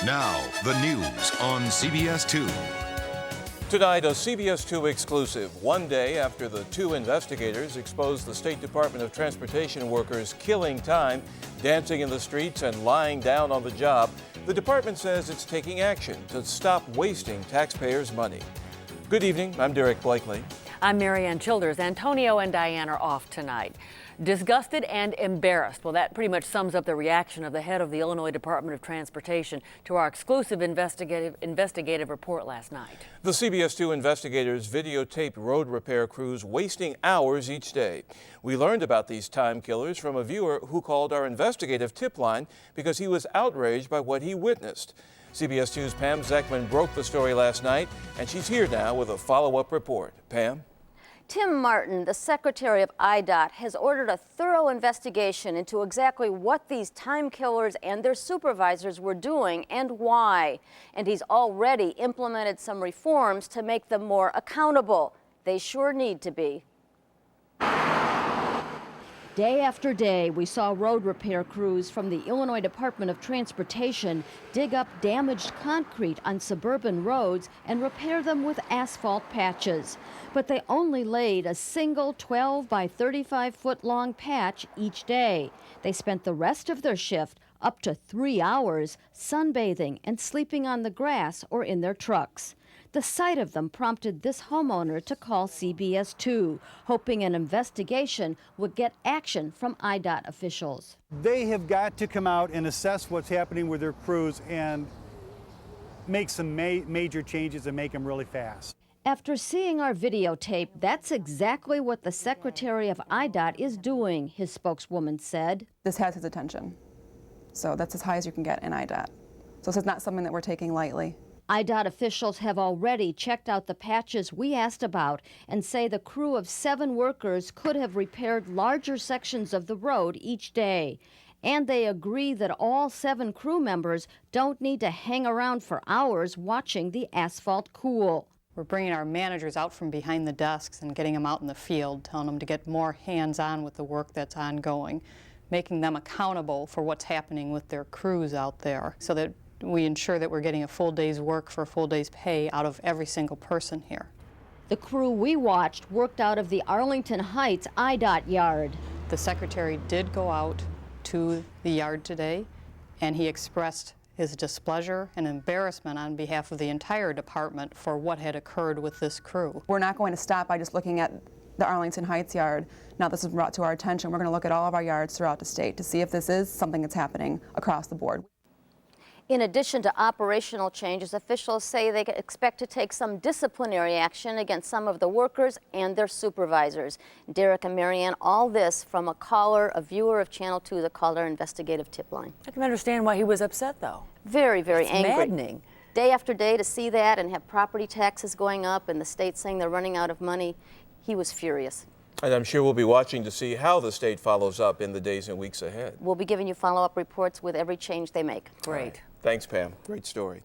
Now, the news on CBS 2. Tonight, a CBS 2 exclusive. One day after the two investigators exposed the State Department of Transportation workers killing time, dancing in the streets, and lying down on the job, the department says it's taking action to stop wasting taxpayers' money. Good evening. I'm Derek Blakely. I'm Marianne Childers. Antonio and Diane are off tonight. Disgusted and embarrassed. Well, that pretty much sums up the reaction of the head of the Illinois Department of Transportation to our exclusive investigative report last night. The CBS 2 investigators videotaped road repair crews wasting hours each day. We learned about these time killers from a viewer who called our investigative tip line because he was outraged by what he witnessed. CBS 2's Pam Zeckman broke the story last night, and she's here now with a follow-up report. Pam? Tim Martin, the Secretary of IDOT, has ordered a thorough investigation into exactly what these time killers and their supervisors were doing and why. And he's already implemented some reforms to make them more accountable. They sure need to be. Day after day, we saw road repair crews from the Illinois Department of Transportation dig up damaged concrete on suburban roads and repair them with asphalt patches. But they only laid a single 12 by 35 foot long patch each day. They spent the rest of their shift, up to 3 hours, sunbathing and sleeping on the grass or in their trucks. The sight of them prompted this homeowner to call CBS 2, hoping an investigation would get action from IDOT officials. They have got to come out and assess what's happening with their crews and make some major changes and make them really fast. After seeing our videotape, that's exactly what the Secretary of IDOT is doing, his spokeswoman said. This has his attention, so that's as high as you can get in IDOT. So this is not something that we're taking lightly. IDOT officials have already checked out the patches we asked about and say the crew of 7 workers could have repaired larger sections of the road each day. And they agree that all 7 crew members don't need to hang around for hours watching the asphalt cool. We're bringing our managers out from behind the desks and getting them out in the field, telling them to get more hands-on with the work that's ongoing, making them accountable for what's happening with their crews out there so that we ensure that we're getting a full day's work for a full day's pay out of every single person here. The crew we watched worked out of the Arlington Heights IDOT yard. The secretary did go out to the yard today, and he expressed his displeasure and embarrassment on behalf of the entire department for what had occurred with this crew. We're not going to stop by just looking at the Arlington Heights yard. Now this is brought to our attention. We're going to look at all of our yards throughout the state to see if this is something that's happening across the board. In addition to operational changes, officials say they expect to take some disciplinary action against some of the workers and their supervisors. Derek and Marianne, all this from a caller, a viewer of Channel 2 that called our investigative tip line. I can understand why he was upset, though. Very, very angry. Maddening. Day after day to see that and have property taxes going up and the state saying they're running out of money, he was furious. And I'm sure we'll be watching to see how the state follows up in the days and weeks ahead. We'll be giving you follow-up reports with every change they make. Great. Thanks, Pam. Great story.